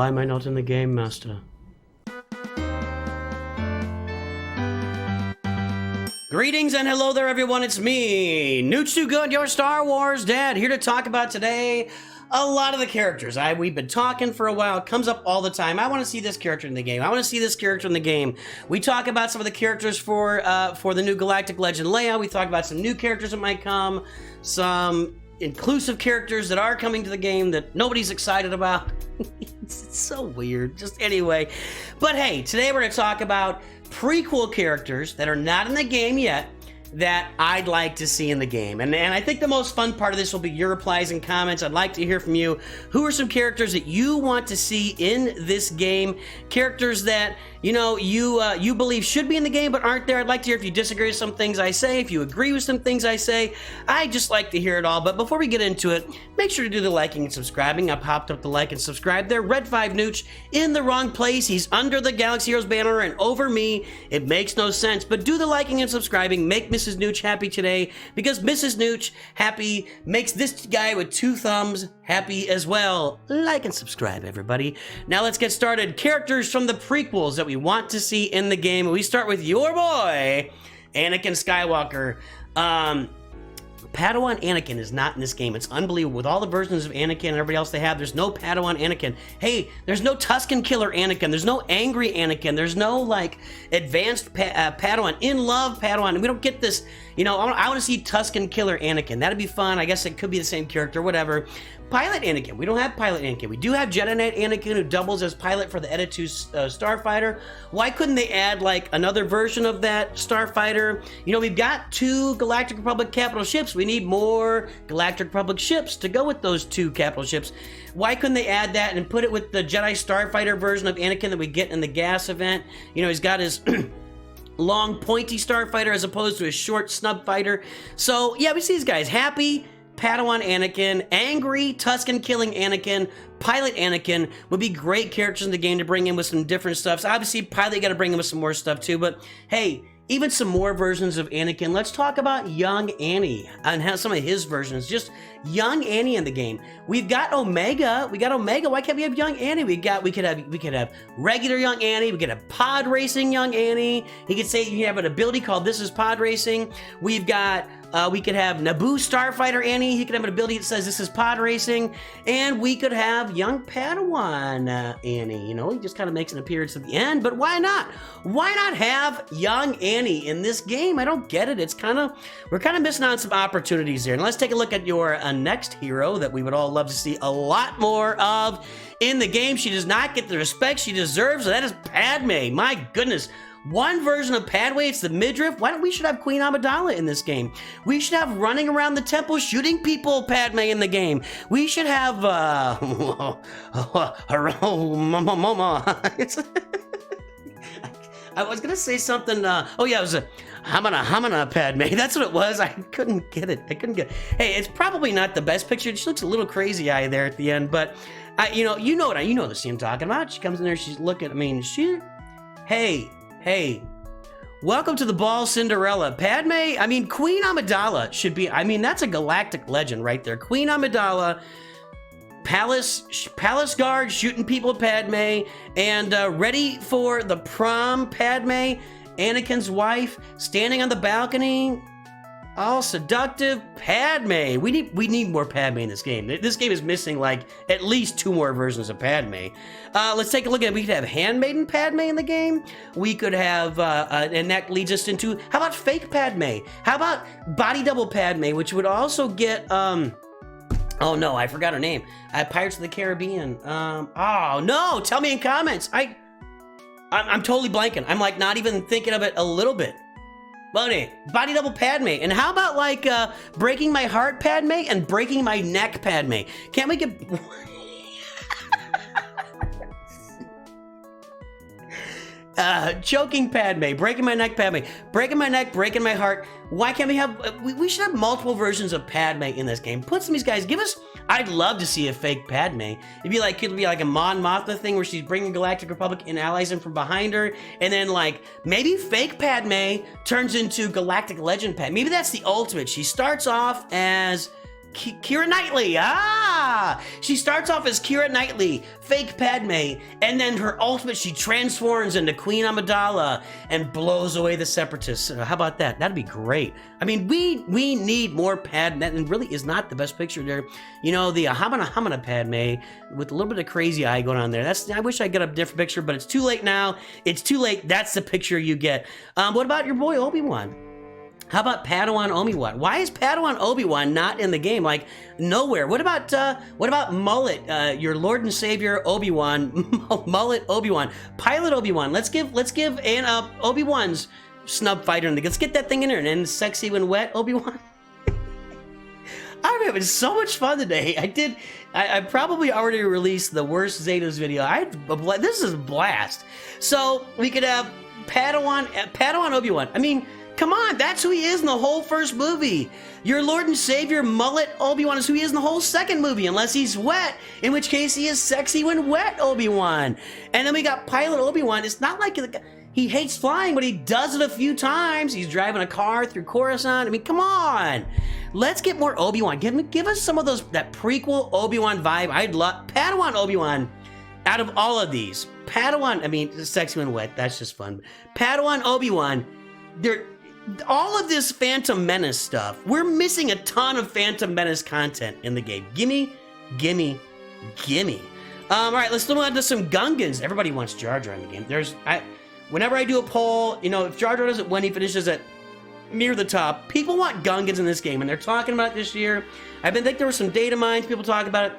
Why am I not in the game, Master? Greetings and hello there, everyone. It's me, Nooch Too Good, your Star Wars dad, here to talk about today a lot of the characters. We've been talking for a while. It comes up all the time. I want to see this character in the game. I want to see this character in the game. We talk about some of the characters for the new Galactic Legend layout. We talk about some new characters that might come, some inclusive characters that are coming to the game that nobody's excited about. It's so weird. Just anyway. But hey, today we're going to talk about prequel characters that are not in the game yet that I'd like to see in the game. And I think the most fun part of this will be your replies and comments. I'd like to hear from you. Who are some characters that you want to see in this game? Characters that, you know, you believe should be in the game but aren't there. I'd like to hear if you disagree with some things I say, if you agree with some things I say. I just like to hear it all. But before we get into it, make sure to do the liking and subscribing. I popped up the like and subscribe there. Red 5 Nooch in the wrong place. He's under the Galaxy Heroes banner and over me. It makes no sense. But do the liking and subscribing. Make Mrs. Nooch happy today, because Mrs. Nooch happy makes this guy with 2 thumbs happy as well. Like and subscribe, everybody. Now let's get started. Characters from the prequels that we want to see in the game. We start with your boy, Anakin Skywalker. Padawan Anakin is not in this game. It's unbelievable. With all the versions of Anakin and everybody else they have, there's no Padawan Anakin. Hey, there's no Tusken Killer Anakin. There's no Angry Anakin. There's no, like, advanced Padawan, in-love Padawan. We don't get this, you know, I want to see Tusken Killer Anakin. That'd be fun. I guess it could be the same character, whatever. Pilot Anakin. We don't have Pilot Anakin. We do have Jedi Knight Anakin, who doubles as pilot for the Edit 2 Starfighter. Why couldn't they add, like, another version of that Starfighter? You know, we've got 2 Galactic Republic capital ships. We need more Galactic Republic ships to go with those 2 capital ships. Why couldn't they add that and put it with the Jedi Starfighter version of Anakin that we get in the gas event? You know, he's got his long, pointy Starfighter as opposed to his short snub fighter. So, yeah, we see these guys happy. Padawan Anakin, angry Tusken killing Anakin, Pilot Anakin would be great characters in the game to bring in with some different stuff. So obviously, Pilot, you got to bring in with some more stuff too. But hey, even some more versions of Anakin. Let's talk about young Annie and how some of his versions. Just young Annie in the game. We've got Omega. We got Omega. Why can't we have young Annie? We could have regular young Annie. We could have pod racing young Annie. He could say you have an ability called This Is Pod Racing. We've got we could have Naboo Starfighter Annie. He could have an ability that says This Is Pod Racing. And we could have young Padawan Annie. You know, he just kind of makes an appearance at the end. But why not? Why not have young Annie in this game? I don't get it. We're kind of missing on some opportunities here. And let's take a look at your next hero that we would all love to see a lot more of in the game. She does not get the respect she deserves. That is Padme. My goodness. One version of Padme, it's the midriff. Why don't we should have Queen Amidala in this game? We should have running around the temple shooting people Padme in the game. We should have I was gonna say something. Oh yeah, it was a Hamana Padme. That's what it was. I couldn't get it. Hey, it's probably not the best picture. She looks a little crazy eye there at the end, but you know the scene I'm talking about. She comes in there. She's looking. I mean, Hey, welcome to the ball, Cinderella. Padme, I mean, Queen Amidala should be, I mean, that's a galactic legend right there. Queen Amidala, palace guard shooting people, Padme, and ready for the prom, Padme, Anakin's wife, standing on the balcony, all seductive, Padme. We need more Padme in this game. This game is missing like at least 2 more versions of Padme. Let's take a look at it. We could have Handmaiden Padme in the game. We could have, and that leads us into, how about fake Padme? How about body double Padme, which would also get, oh no, I forgot her name. Pirates of the Caribbean. Oh no, tell me in comments. I'm totally blanking. I'm like not even thinking of it a little bit. Body double Padme. And how about like breaking my heart Padme and breaking my neck Padme? Can't we get choking Padme, breaking my neck Padme, breaking my neck, breaking my heart. Why can't we have, we should have multiple versions of Padme in this game. Put some of these guys, give us, I'd love to see a fake Padme. It'd be like a Mon Mothma thing where she's bringing Galactic Republic and allies in from behind her, and then like, maybe fake Padme turns into Galactic Legend Padme. Maybe that's the ultimate. She starts off as Keira Knightley. She starts off as Keira Knightley, fake Padme, and then her ultimate, she transforms into Queen Amidala and blows away the Separatists. How about that? That'd be great. I mean, we need more Padme, and really is not the best picture there. You know, the Hamana Padme with a little bit of crazy eye going on there. I wish I got a different picture, but it's too late now. It's too late. That's the picture you get. What about your boy Obi-Wan? How about Padawan Obi-Wan? Why is Padawan Obi-Wan not in the game? Like, nowhere. What about Mullet, your Lord and Savior Obi-Wan, Mullet Obi-Wan, Pilot Obi-Wan? Let's give Obi-Wan's snub fighter in the. Let's get that thing in there, and then sexy when wet Obi-Wan. I'm having so much fun today. I probably already released the worst Zetas video. This is a blast. So we could have Padawan Obi-Wan. I mean, come on, that's who he is in the whole first movie. Your Lord and Savior Mullet Obi-Wan is who he is in the whole second movie, unless he's wet, in which case he is sexy when wet Obi-Wan. And then we got Pilot Obi-Wan. It's not like he hates flying, but he does it a few times. He's driving a car through Coruscant. I mean, come on. Let's get more Obi-Wan. Give us some of that prequel Obi-Wan vibe. I'd love Padawan Obi-Wan. Out of all of these, Padawan, I mean, sexy when wet, that's just fun. Padawan Obi-Wan, all of this Phantom Menace stuff, we're missing a ton of Phantom Menace content in the game. Gimme. All right, let's move on to some Gungans. Everybody wants Jar Jar in the game. Whenever I do a poll, you know, if Jar Jar doesn't win, he finishes at near the top. People want Gungans in this game, and they're talking about it this year. I think there were some data mines, people talk about it.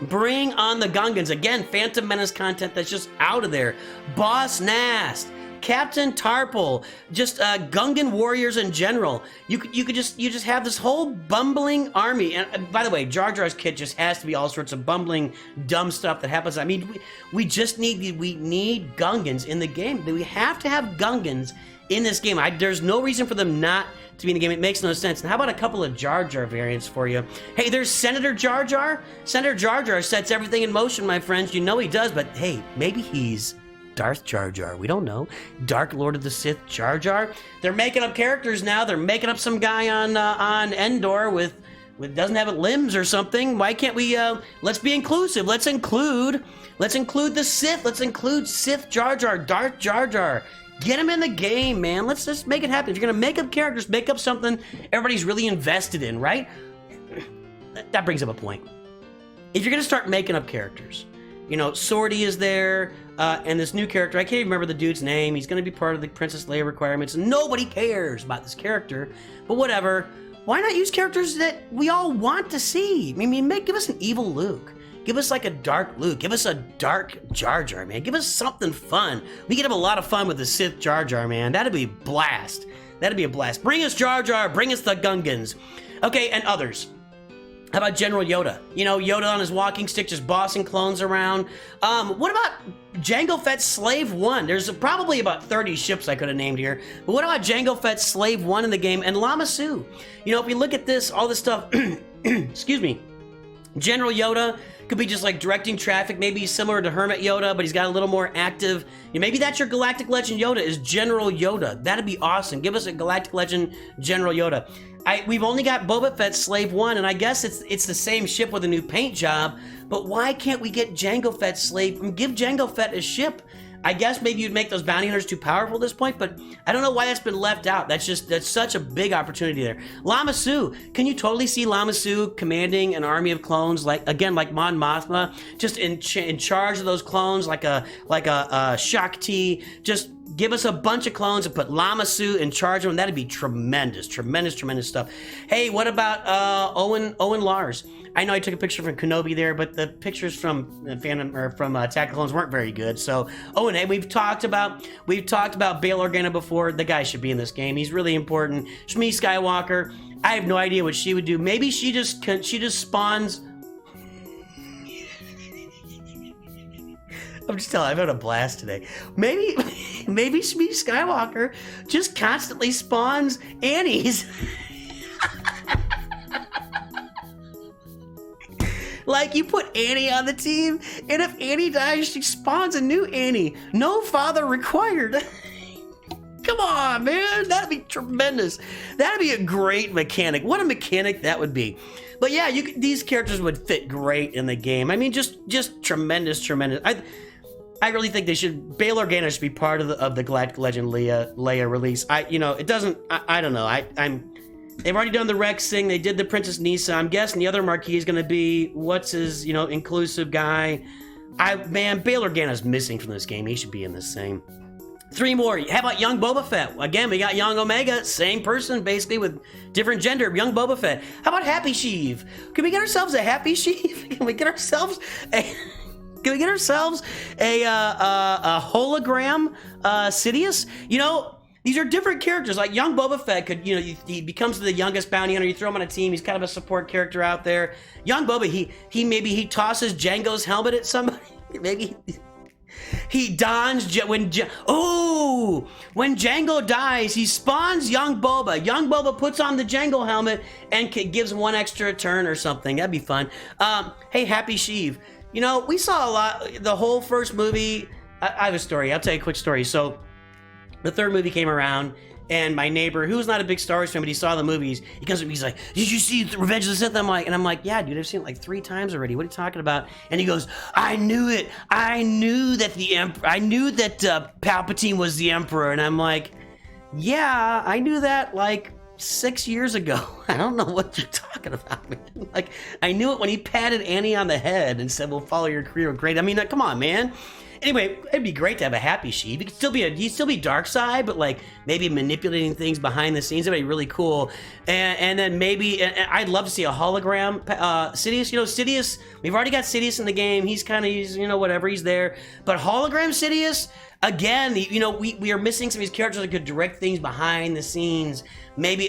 Bring on the Gungans. Again, Phantom Menace content that's just out of there. Boss Nass, Captain Tarple, just Gungan warriors in general. You just have this whole bumbling army. And by the way, Jar Jar's kit just has to be all sorts of bumbling, dumb stuff that happens. I mean, we need Gungans in the game. We have to have Gungans in this game. There's no reason for them not to be in the game. It makes no sense. And how about a couple of Jar Jar variants for you? Hey, there's Senator Jar Jar. Senator Jar Jar sets everything in motion, my friends. You know he does, but hey, maybe he's Darth Jar Jar. We don't know. Dark Lord of the Sith Jar Jar. They're making up characters now. They're making up some guy on Endor with doesn't have limbs or something. Why can't we let's be inclusive. Let's include the Sith. Let's include Sith Jar Jar, Darth Jar Jar. Get him in the game, man. Let's just make it happen. If you're gonna make up characters, make up something everybody's really invested in, right? That brings up a point. If you're gonna start making up characters, you know, Swordy is there, and this new character, I can't even remember the dude's name. He's gonna be part of the Princess Leia requirements. Nobody cares about this character, but whatever. Why not use characters that we all want to see? I mean, give us an evil Luke. Give us like a dark Luke. Give us a dark Jar Jar, man. Give us something fun. We could have a lot of fun with the Sith Jar Jar, man. That'd be a blast. That'd be a blast. Bring us Jar Jar. Bring us the Gungans. Okay, and others. How about General Yoda? You know, Yoda on his walking stick just bossing clones around. What about Jango Fett's Slave 1? There's probably about 30 ships I could have named here. But what about Jango Fett's Slave 1 in the game? And Lama Su. You know, if we look at this, all this stuff, excuse me, General Yoda could be just like directing traffic. Maybe he's similar to Hermit Yoda, but he's got a little more active. Maybe that's your Galactic Legend Yoda, is General Yoda. That'd be awesome. Give us a Galactic Legend General Yoda. We've only got Boba Fett's Slave 1, and I guess it's the same ship with a new paint job, but why can't we get Jango Fett's Slave? Give Jango Fett a ship. I guess maybe you'd make those bounty hunters too powerful at this point, but I don't know why that's been left out. That's such a big opportunity there. Lama Su, can you totally see Lama Su commanding an army of clones, like Mon Mothma, just in charge of those clones, like a Shakti, just give us a bunch of clones and put Lama Su in charge of them. That'd be tremendous stuff. Hey, what about Owen Lars? I know I took a picture from Kenobi there, but the pictures from Attack of the Clones weren't very good. So, hey, we've talked about Bail Organa before. The guy should be in this game. He's really important. Shmi Skywalker. I have no idea what she would do. Maybe she just spawns. I'm just telling you, I've had a blast today. Maybe Shmi Skywalker just constantly spawns Annies. Like, you put Annie on the team, and if Annie dies, she spawns a new Annie. No father required. Come on, man. That'd be tremendous. That'd be a great mechanic. What a mechanic that would be. But yeah, these characters would fit great in the game. I mean, just tremendous. I really think they should. Bail Organa should be part of the Galactic Legend Leia release. It doesn't. I don't know. They've already done the Rex thing. They did the Princess Nisa. I'm guessing the other marquee is going to be what's his inclusive guy. Man, Bail Organa's missing from this game. He should be in this thing. 3 more. How about young Boba Fett? Again, we got young Omega, same person basically with different gender. Young Boba Fett. How about Happy Sheev? Can we get ourselves a Happy Sheev? Can we get ourselves a hologram Sidious? These are different characters. Like young Boba Fett could, he becomes the youngest bounty hunter. You throw him on a team. He's kind of a support character out there. Young Boba, he tosses Jango's helmet at somebody. Maybe he dons when Jango dies, he spawns young Boba. Young Boba puts on the Jango helmet and gives him 1 extra turn or something. That'd be fun. Hey, Happy Sheev. We saw a lot. The whole first movie. I have a story. I'll tell you a quick story. So, the 3rd movie came around, and my neighbor, who's not a big Star Wars fan, but he saw the movies. He comes to me, he's like, "Did you see Revenge of the Sith?" I'm like, "Yeah, dude, I've seen it like 3 times already. What are you talking about?" And he goes, "I knew it. I knew that Palpatine was the Emperor." And I'm like, "Yeah, I knew that like 6 years ago. I don't know what you're talking about, man. Like, I knew it when he patted Annie on the head and said, 'We'll follow your career.' Great. I mean, come on, man." Anyway, it'd be great to have a Happy Sheev. He'd still be dark side, but like maybe manipulating things behind the scenes. That'd be really cool. And then maybe I'd love to see a hologram Sidious. Sidious. We've already got Sidious in the game. He's whatever. He's there. But hologram Sidious. Again, we are missing some of these characters that could direct things behind the scenes. Maybe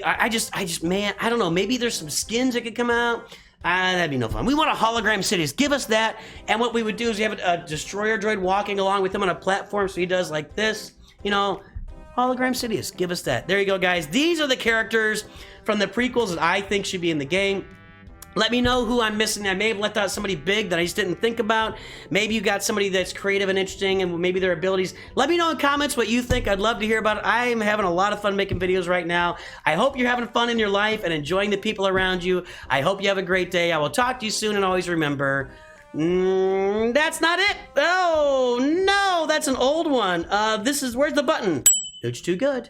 man, I don't know. Maybe there's some skins that could come out. That'd be no fun. We want a hologram Sidious. Give us that. And what we would do is we have a destroyer droid walking along with him on a platform, so he does like this. Hologram Sidious. Give us that. There you go, guys. These are the characters from the prequels that I think should be in the game. Let me know who I'm missing. I may have left out somebody big that I just didn't think about. Maybe you got somebody that's creative and interesting and maybe their abilities. Let me know in comments what you think. I'd love to hear about it. I am having a lot of fun making videos right now. I hope you're having fun in your life and enjoying the people around you. I hope you have a great day. I will talk to you soon, and always remember, that's not it. Oh, no, that's an old one. Where's the button? It's too good.